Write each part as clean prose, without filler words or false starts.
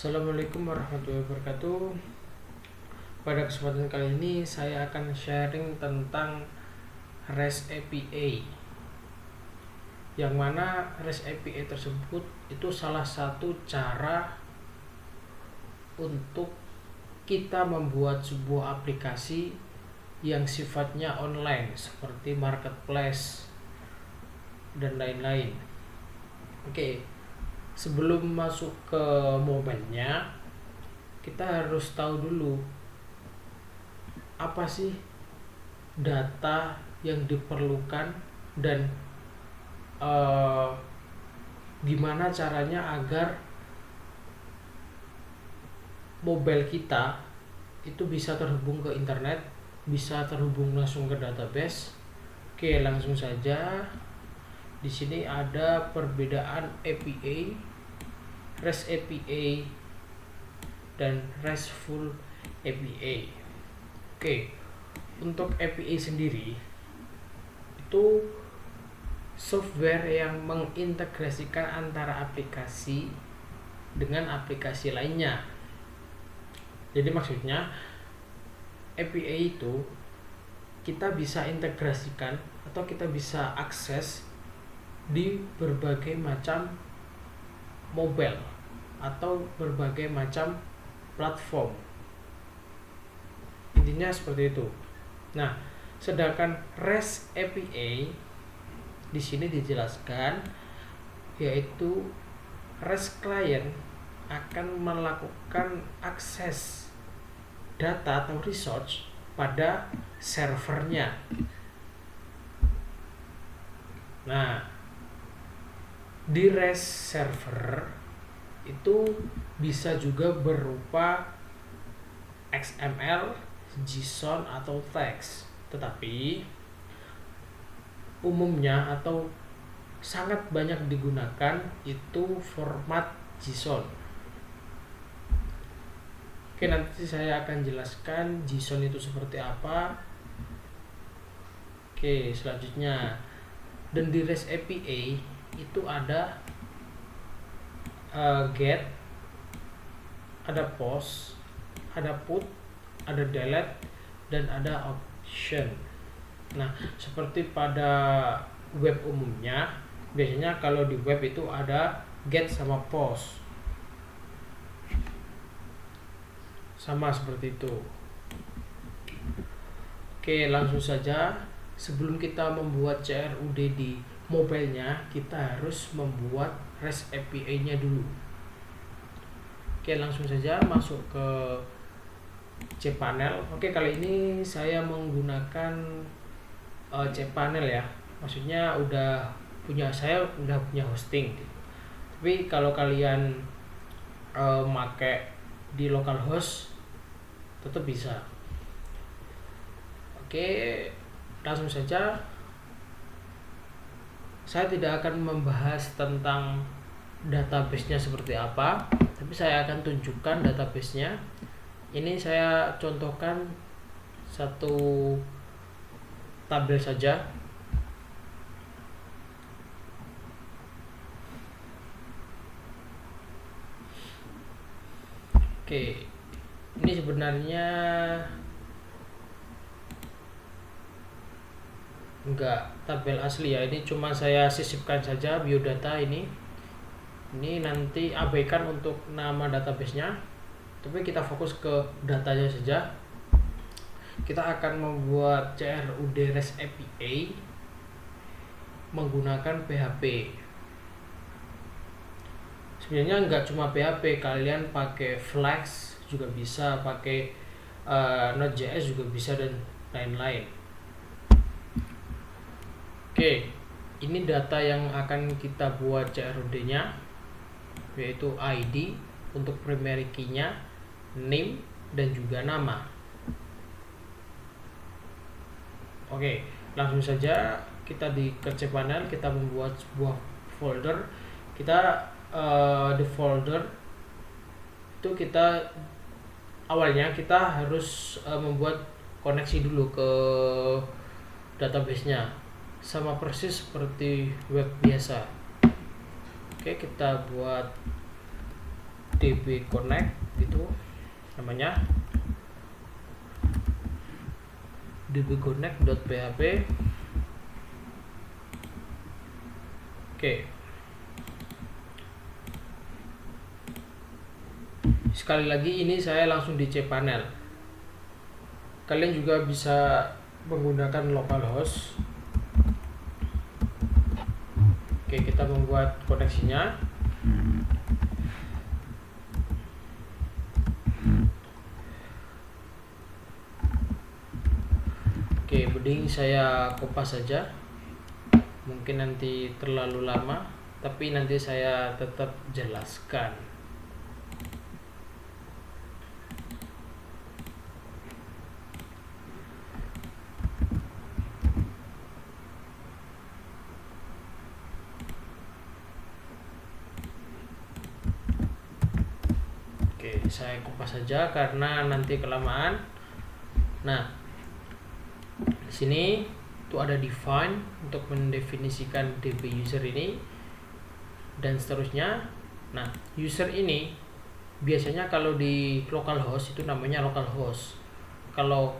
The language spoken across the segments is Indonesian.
Assalamualaikum warahmatullahi wabarakatuh. Pada kesempatan kali ini saya akan sharing tentang REST API. Yang mana REST API tersebut itu salah satu cara untuk kita membuat sebuah aplikasi yang sifatnya online seperti marketplace dan lain-lain. Oke. Sebelum masuk ke mobilenya, kita harus tahu dulu apa sih data yang diperlukan dan gimana caranya agar mobile kita itu bisa terhubung ke internet, bisa terhubung langsung ke database. Oke, langsung saja. Di sini ada perbedaan API, REST API, dan RESTful API. Oke, untuk API sendiri itu software yang mengintegrasikan antara aplikasi dengan aplikasi lainnya. Jadi maksudnya API itu kita bisa integrasikan atau kita bisa akses di berbagai macam mobile atau berbagai macam platform. Intinya seperti itu. Nah, sedangkan REST API di sini dijelaskan yaitu REST client akan melakukan akses data atau resource pada servernya. Nah, di REST server itu bisa juga berupa XML, JSON atau teks. Tetapi umumnya atau sangat banyak digunakan itu format JSON. Oke, nanti saya akan jelaskan JSON itu seperti apa. Oke, selanjutnya. Dan di REST API itu ada get, ada post, ada put, ada delete, dan ada option. Nah, seperti pada web umumnya, biasanya kalau di web itu ada get sama post. Sama seperti itu. Oke, langsung saja. Sebelum kita membuat CRUD di mobilenya, kita harus membuat REST API-nya dulu. Oke, langsung saja masuk ke cPanel. Oke, kali ini saya menggunakan cPanel ya. Maksudnya saya udah punya hosting. Tapi kalau kalian pakai di localhost tetap bisa. Oke, langsung saja. Saya tidak akan membahas tentang database-nya seperti apa, tapi saya akan tunjukkan database-nya. Ini saya contohkan satu tabel saja. Oke, ini sebenarnya enggak tabel asli ya, ini cuma saya sisipkan saja biodata ini nanti abaikan untuk nama database-nya, tapi kita fokus ke datanya saja. Kita akan membuat CRUD REST API menggunakan PHP. Sebenarnya enggak cuma PHP, kalian pakai Flask juga bisa, pakai Node.js juga bisa, dan lain-lain. Oke, ini data yang akan kita buat CRUD-nya, yaitu ID untuk primary key-nya, name, dan juga nama. Oke, langsung saja kita di cPanel, kita membuat sebuah folder. Kita di folder itu awalnya kita harus membuat koneksi dulu ke database-nya, sama persis seperti web biasa. Oke, kita buat db connect gitu namanya, dbconnect.php. Oke, sekali lagi ini saya langsung di cPanel. Kalian juga bisa menggunakan localhost. Oke, kita membuat koneksinya. Oke, mending saya kopas saja. Mungkin nanti terlalu lama, tapi nanti saya tetap jelaskan. Oke, saya kupas saja karena nanti kelamaan. Nah, di sini tuh ada define untuk mendefinisikan db user ini dan seterusnya. Nah, user ini biasanya kalau di localhost itu namanya localhost. Kalau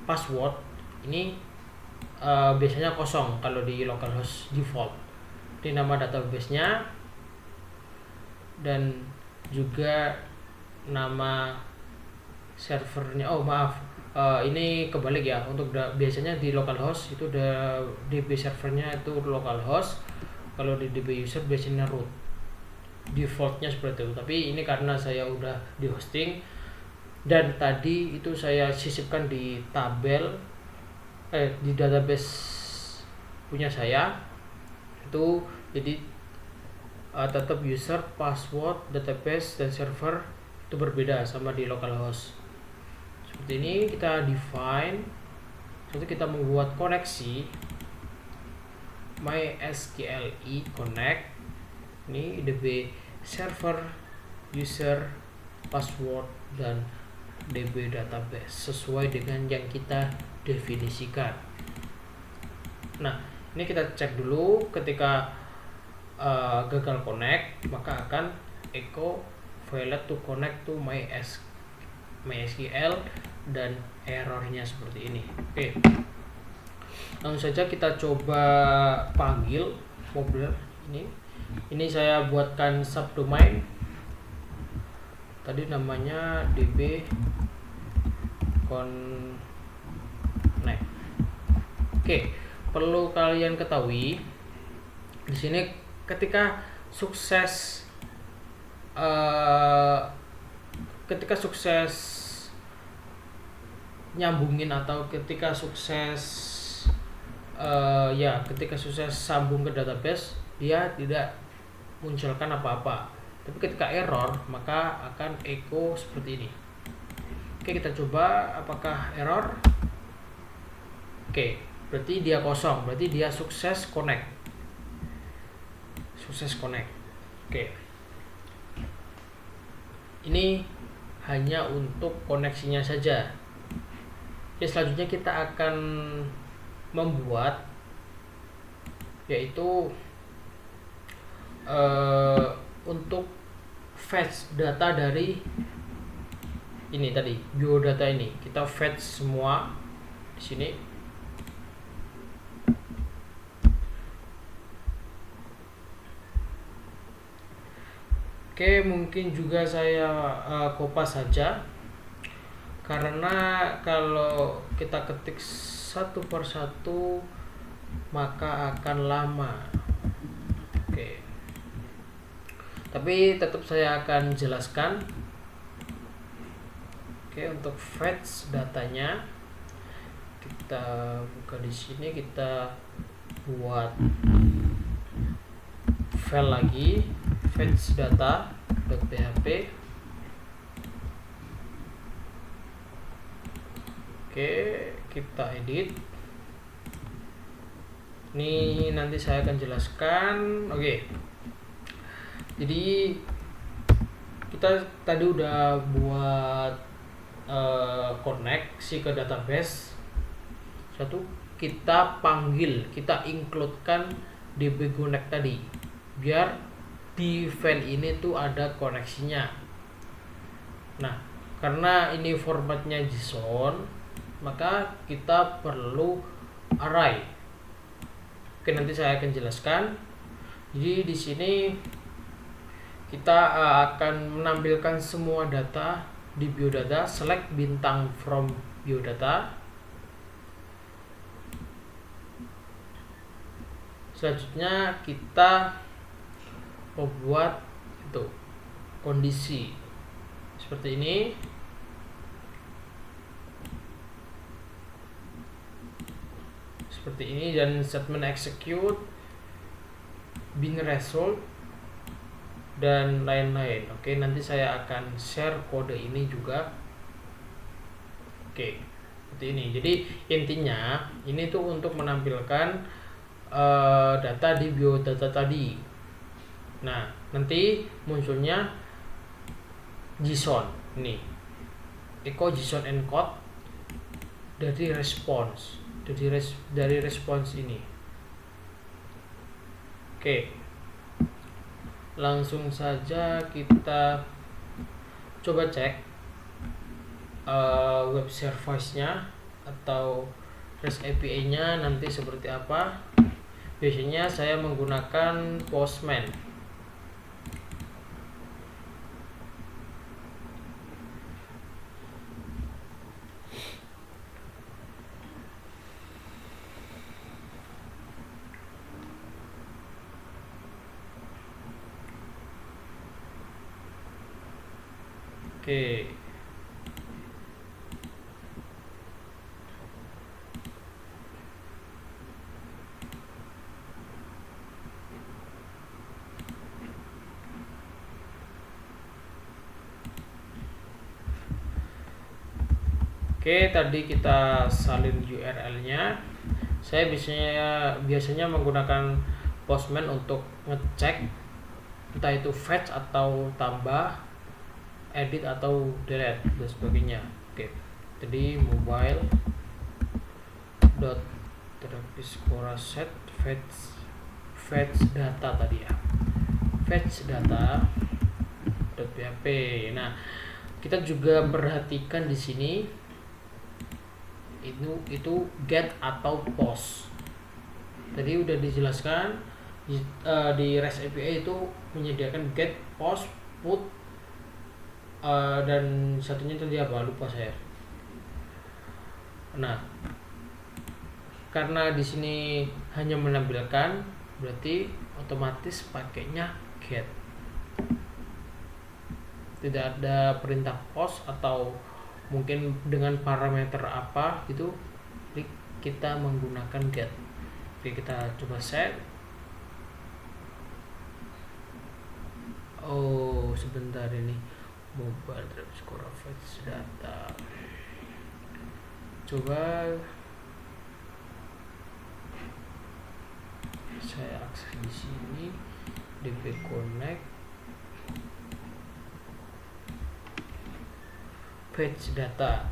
password ini biasanya kosong kalau di localhost default. Ini nama database-nya dan juga nama servernya. Oh maaf, ini kebalik ya. Untuk biasanya di localhost itu db servernya itu localhost, kalau di db user biasanya root, defaultnya seperti itu. Tapi ini karena saya udah di hosting dan tadi itu saya sisipkan di tabel di database punya saya itu, jadi tetap user, password, database dan server itu berbeda sama di localhost. Seperti ini kita define. Nanti kita membuat koneksi mysqli connect. Ini db server, user, password dan db database sesuai dengan yang kita definisikan. Nah, ini kita cek dulu. Ketika gagal connect, maka akan echo failed to connect to MySQL dan errornya seperti ini. Oke, langsung saja kita coba panggil folder ini. Ini saya buatkan subdomain tadi namanya db connect. Oke, perlu kalian ketahui di sini ketika sukses nyambungin atau ketika sukses sambung ke database, dia tidak munculkan apa-apa. Tapi ketika error maka akan echo seperti ini. Oke, kita coba apakah error. Oke, berarti dia kosong, berarti dia sukses connect. Oke, ini hanya untuk koneksinya saja. Oke, selanjutnya kita akan membuat yaitu untuk fetch data dari ini tadi, biodata ini. Kita fetch semua di sini. Oke, mungkin juga saya kopas saja karena kalau kita ketik satu persatu maka akan lama. Oke, tapi tetap saya akan jelaskan. Oke, untuk fetch datanya kita buka di sini, kita buat file lagi, fetch data.php. Oke, kita edit. Ini nanti saya akan jelaskan. Oke, jadi kita tadi udah buat koneksi ke database. Satu, kita panggil, kita includekan db connect tadi biar di file ini tuh ada koneksinya. Nah, karena ini formatnya JSON, maka kita perlu array. Oke, nanti saya akan jelaskan. Jadi di sini kita akan menampilkan semua data di biodata. Select bintang from biodata. Selanjutnya kita membuat itu kondisi seperti ini. Seperti ini, dan statement execute, bin result, dan lain-lain. Oke, nanti saya akan share kode ini juga. Oke, seperti ini. Jadi intinya ini tuh untuk menampilkan data di biodata tadi. Nah, nanti munculnya JSON ini, echo JSON encode dari response, dari response ini. Oke, langsung saja kita coba cek web service-nya atau REST API-nya nanti seperti apa. Biasanya saya menggunakan Postman. Oke. Oke, tadi kita salin URL-nya. Saya biasanya menggunakan Postman untuk ngecek entah itu fetch atau tambah, edit atau delete dan sebagainya. Oke, jadi mobile dot set fetch data tadi ya, fetch data .php. Nah, kita juga perhatikan di sini itu get atau post. Tadi udah dijelaskan di REST API itu menyediakan get, post, put, dan satunya tadi apa, lupa saya. Nah, karena di sini hanya menampilkan, berarti otomatis pakainya get. Tidak ada perintah post atau mungkin dengan parameter apa gitu, kita menggunakan get. Oke, kita coba set. Oh, sebentar, ini mobile fetch data. Coba saya akses di sini, db connect fetch data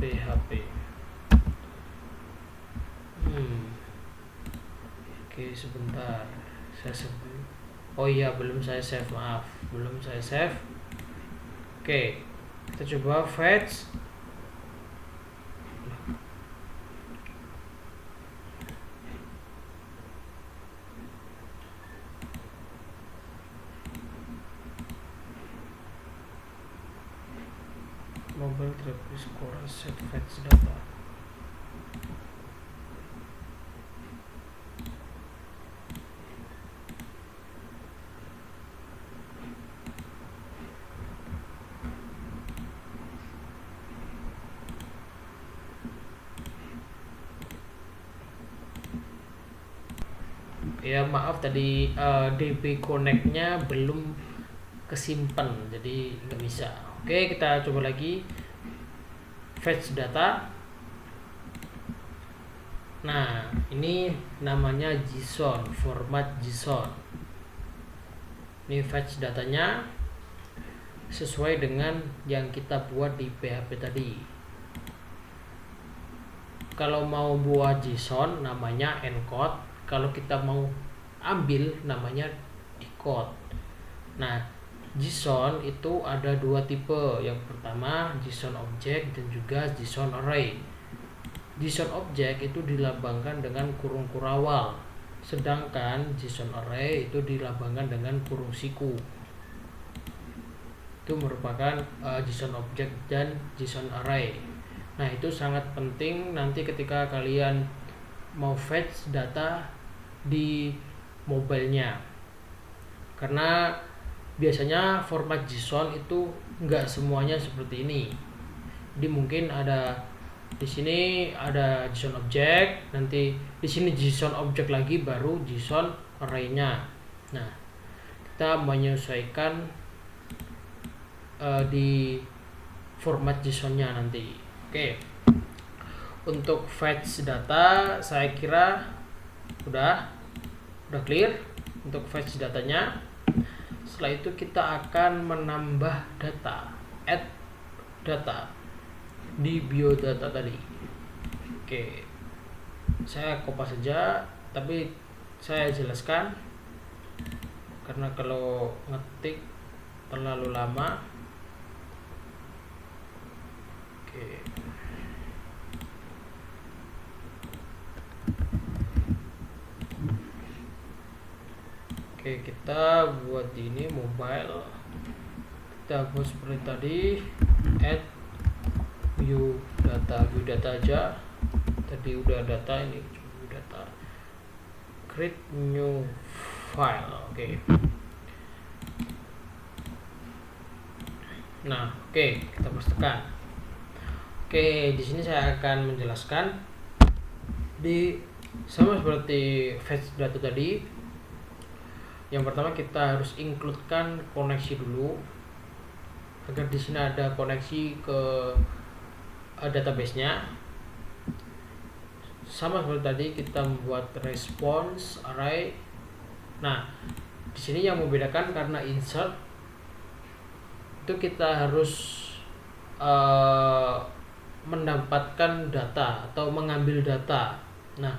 .php. Oke, sebentar, saya save. Oh iya, belum saya save, maaf, belum saya save. Oke, kita coba fetch. Mobile set fetch data. Ya maaf, tadi db connect-nya belum kesimpan, jadi nggak bisa. Oke, kita coba lagi fetch data. Nah, ini namanya JSON, format JSON. Ini fetch datanya sesuai dengan yang kita buat di PHP tadi. kalau mau buat JSON namanya encode, kalau kita mau ambil namanya decode. Nah, JSON itu ada dua tipe. Yang pertama JSON object dan juga JSON array. JSON object itu dilambangkan dengan kurung kurawal, sedangkan JSON array itu dilambangkan dengan kurung siku. Itu merupakan JSON object dan JSON array. Nah, itu sangat penting nanti ketika kalian mau fetch data di mobilenya, karena biasanya format JSON itu nggak semuanya seperti ini. Jadi mungkin ada di sini ada JSON object, nanti di sini JSON object lagi, baru JSON array-nya. Nah, kita menyesuaikan di format JSON-nya nanti. Oke. Untuk fetch data saya kira udah clear untuk fetch datanya. Setelah itu kita akan menambah data, add data di biodata tadi. Oke. Saya kopas saja, tapi saya jelaskan karena kalau ngetik terlalu lama. Oke. Oke, kita buat ini mobile. Kita buat seperti tadi, add view data aja. Tadi udah data, ini view data. Create new file. Oke. Nah, oke, kita pastikan. Oke, di sini saya akan menjelaskan sama seperti fetch data tadi. Yang pertama kita harus include-kan koneksi dulu agar di sini ada koneksi ke database-nya. Sama seperti tadi kita membuat response array. Nah, di sini yang membedakan karena insert itu kita harus mendapatkan data atau mengambil data. Nah,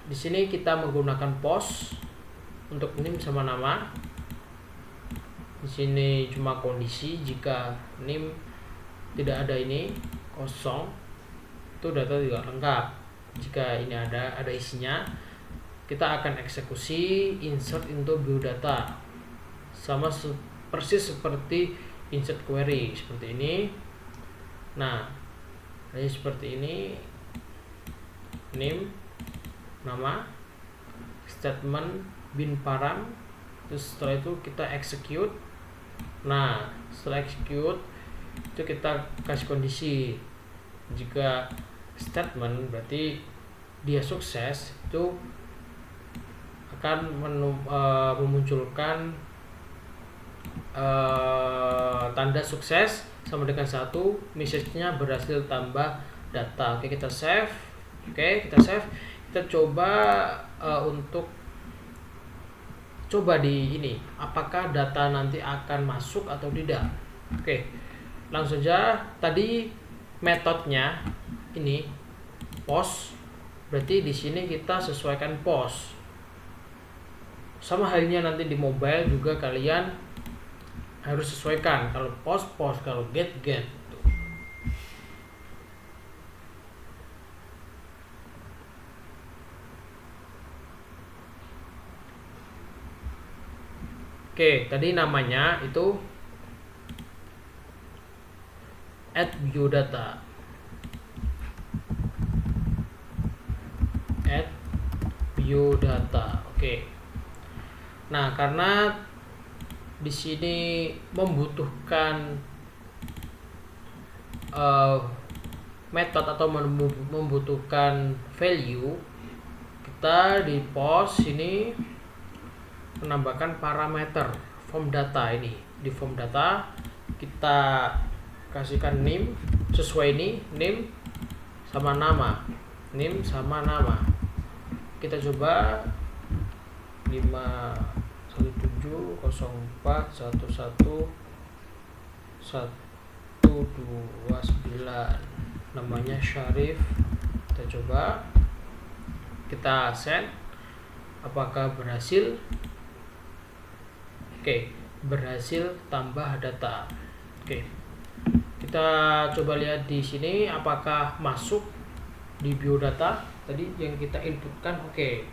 di sini kita menggunakan post untuk name sama nama. Di sini cuma kondisi, jika name tidak ada ini kosong, itu data tidak lengkap. Jika ini ada isinya, kita akan eksekusi insert into biodata. Sama persis seperti insert query seperti ini. Nah, ini seperti ini, name, nama, statement bin param, terus setelah itu kita execute. Nah, setelah execute itu kita kasih kondisi. Jika statement berarti dia sukses, itu akan memunculkan tanda sukses sama dengan 1, message-nya berhasil tambah data. Oke, kita save. Kita coba di ini apakah data nanti akan masuk atau tidak. Oke, langsung saja. Tadi metodenya ini post, berarti di sini kita sesuaikan post. Sama halnya nanti di mobile juga kalian harus sesuaikan. Kalau post, kalau get. Oke, tadi namanya itu add biodata. Add biodata. Oke. Nah, karena di sini membutuhkan method atau membutuhkan value, kita di post ini menambahkan parameter form data. Ini di form data kita kasihkan name sesuai ini, name sama nama. Kita coba 51704111129, namanya Syarif Kita coba, kita send, apakah berhasil? Oke, berhasil tambah data. Oke, kita coba lihat di sini apakah masuk di biodata tadi yang kita inputkan. Oke,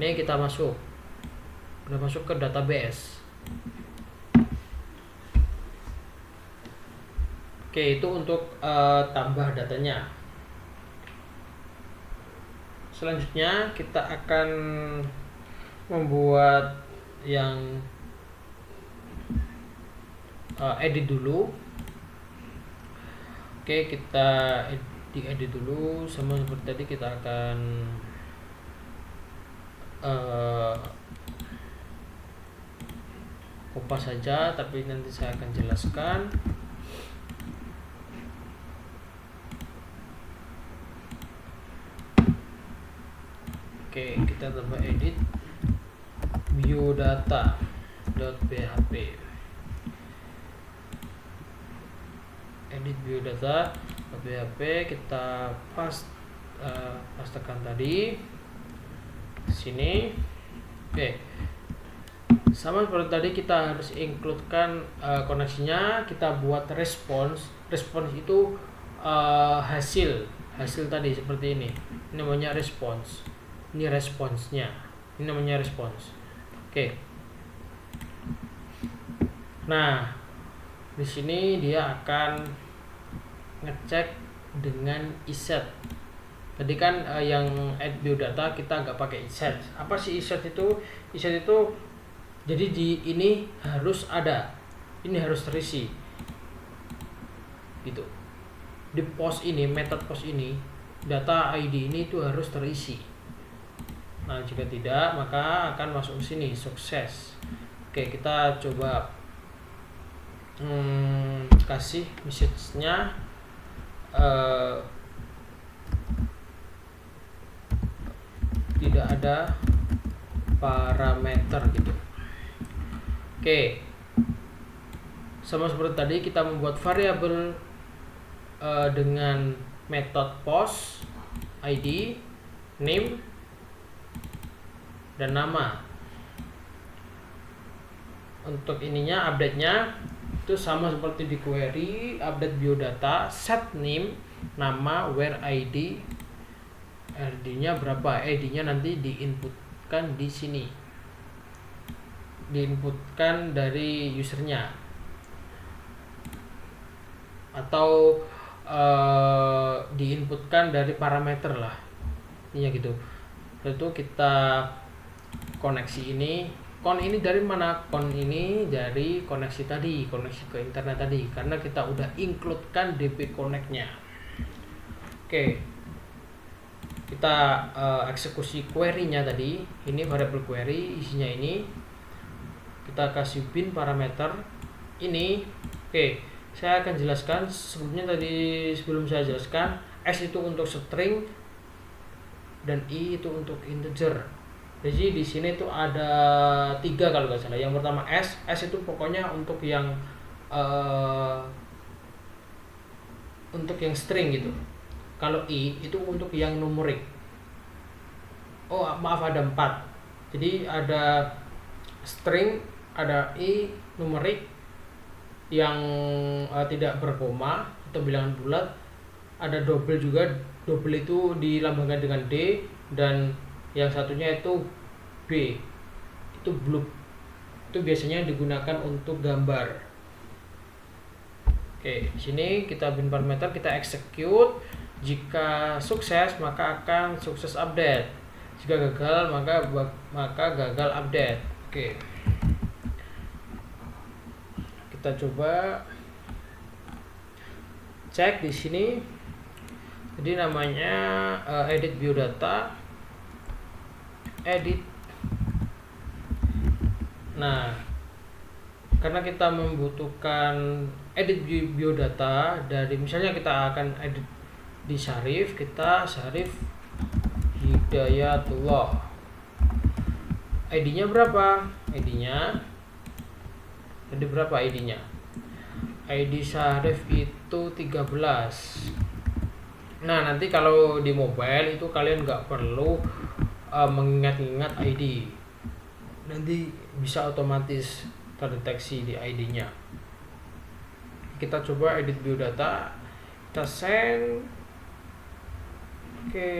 ini kita masuk, udah masuk ke database. Oke, itu untuk tambah datanya. Selanjutnya kita akan membuat yang edit dulu. Oke, kita diedit dulu, sama seperti tadi kita akan kupas saja, tapi nanti saya akan jelaskan. Oke, kita tambah edit biodata.php. Edit biodata.php, kita pastekan tadi sini. Oke, sama seperti tadi kita harus includekan koneksinya. Kita buat response itu hasil tadi seperti ini namanya response. Ini responsnya, ini namanya response. Oke, nah di sini dia akan ngecek dengan iset. Tadi kan yang add biodata kita nggak pakai iset. Apa sih iset itu? Iset itu jadi di ini harus ada, ini harus terisi gitu. Di post ini, metode post ini, data ID ini itu harus terisi. Nah, jika tidak maka akan masuk ke sini sukses. Oke, kita coba kasih message-nya tidak ada parameter gitu. Oke, sama seperti tadi kita membuat variabel dengan metode post ID, name, dan nama. Untuk ininya update-nya itu sama seperti di query update biodata, set name, nama, where ID, ID-nya berapa, ID-nya nanti diinputkan di sini, diinputkan dari usernya atau diinputkan dari parameter lah, ini gitu. Lalu kita koneksi ini, ini dari mana? Ini dari koneksi tadi, koneksi ke internet tadi, karena kita udah includekan DB connect-nya. Oke, kita eksekusi query-nya tadi. Ini variable query, isinya ini. Kita kasih bin parameter ini. Oke, saya akan jelaskan sebelumnya tadi, sebelum saya jelaskan, S itu untuk string dan I itu untuk integer. Jadi di sini tuh ada 3 kalau nggak salah. Yang pertama S itu pokoknya untuk yang string gitu. Kalau I itu untuk yang numerik. Oh maaf, ada 4. Jadi ada string, ada I, numerik yang tidak berkoma atau bilangan bulat. Ada double juga. Double itu dilambangkan dengan D, dan yang satunya itu B, itu blob, itu biasanya digunakan untuk gambar. Oke, di sini kita bin parameter, kita execute. Jika sukses maka akan sukses update. Jika gagal maka gagal update. Oke, kita coba cek di sini. Jadi namanya edit biodata, edit. Nah, karena kita membutuhkan edit biodata dari, misalnya kita akan edit di Syarif, kita Syarif Hidayatullah. ID-nya berapa? ID-nya berapa ID-nya? ID Syarif itu 13. Nah, nanti kalau di mobile itu kalian nggak perlu mengingat-ingat ID. Nanti bisa otomatis terdeteksi di ID-nya. Kita coba edit biodata, kita send. Oke.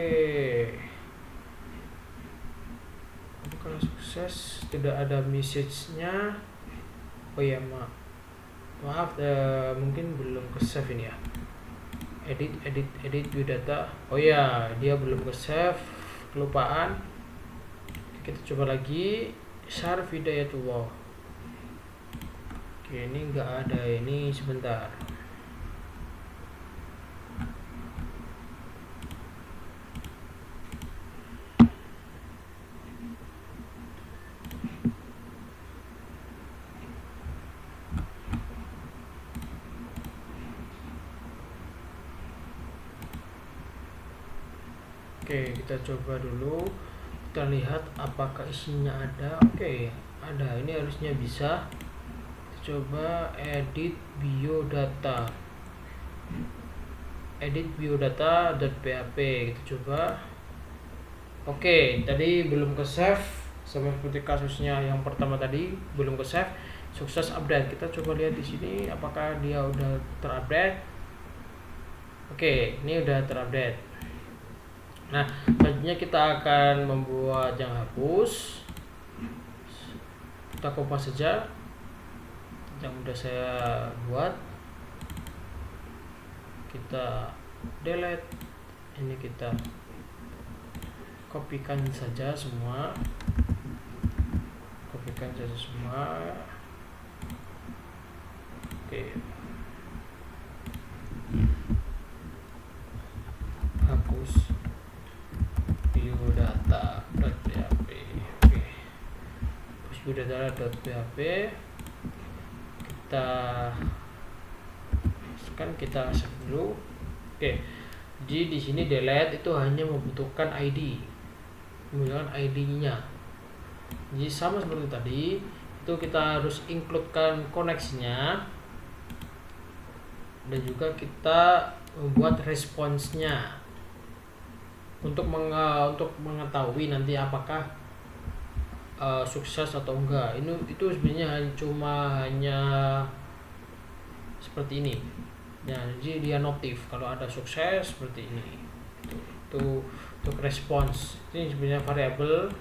Kalau sukses, tidak ada message-nya. Oh ya, maaf, mungkin belum ke save ini ya. Edit biodata. Oh ya, dia belum ke save, kelupaan. Kita coba lagi. Syarif Hidayatullah. Oke, ini nggak ada, ini sebentar. Oke, kita coba dulu. Kita lihat apakah isinya ada. Oke, ada. Ini harusnya bisa. Kita coba edit biodata. Edit biodata.php. Kita coba. Oke, tadi belum ke save. Sama seperti kasusnya yang pertama tadi, belum ke save. Sukses update. Kita coba lihat di sini apakah dia udah terupdate. Oke, ini udah terupdate. Nah, selanjutnya kita akan membuat yang hapus. Kita copy saja yang udah saya buat. Kita delete. Ini kita kopikan saja semua. Kopikan saja semua. Oke. Hapus biodata.php. Oke. Hapus biodata.php. Kita save dulu. Oke. Jadi di sini delete itu hanya membutuhkan ID. Menggunakan ID-nya. Jadi sama seperti tadi, itu kita harus includekan koneksinya dan juga kita membuat responsnya untuk mengetahui nanti apakah sukses atau enggak. Itu sebenarnya hanya seperti ini. Nah, jadi dia notif kalau ada sukses seperti ini. Itu untuk respons. Ini sebenarnya variabel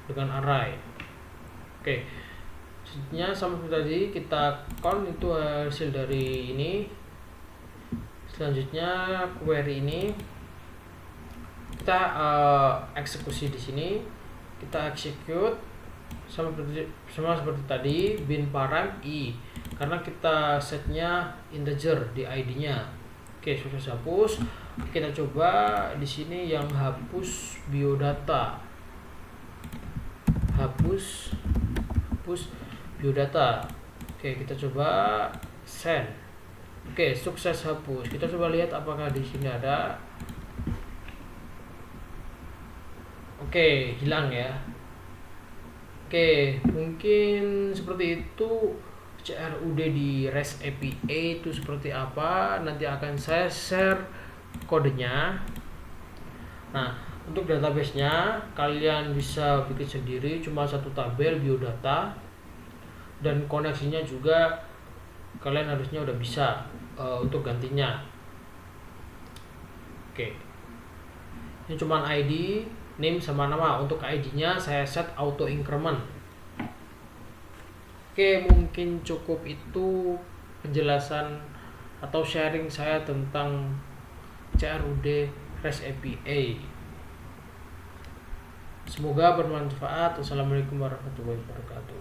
dengan array. Oke. Selanjutnya sama seperti tadi, kita count itu hasil dari ini. Selanjutnya query ini kita eksekusi di sini. Kita execute sama seperti tadi, bin param i, karena kita setnya integer di ID-nya. Oke, sukses hapus. Kita coba di sini yang hapus biodata. Hapus biodata. Oke, kita coba send. Oke, sukses hapus. Kita coba lihat apakah di sini ada. Oke, hilang ya. Oke, mungkin seperti itu CRUD di REST API itu seperti apa. Nanti akan saya share kodenya. Nah, untuk database-nya kalian bisa bikin sendiri, cuma satu tabel biodata, dan koneksinya juga kalian harusnya udah bisa untuk gantinya. Oke, ini cuma ID, name sama nama. Untuk ID-nya saya set auto increment. Oke, mungkin cukup itu penjelasan atau sharing saya tentang CRUD REST API. Semoga bermanfaat. Wassalamualaikum warahmatullahi wabarakatuh.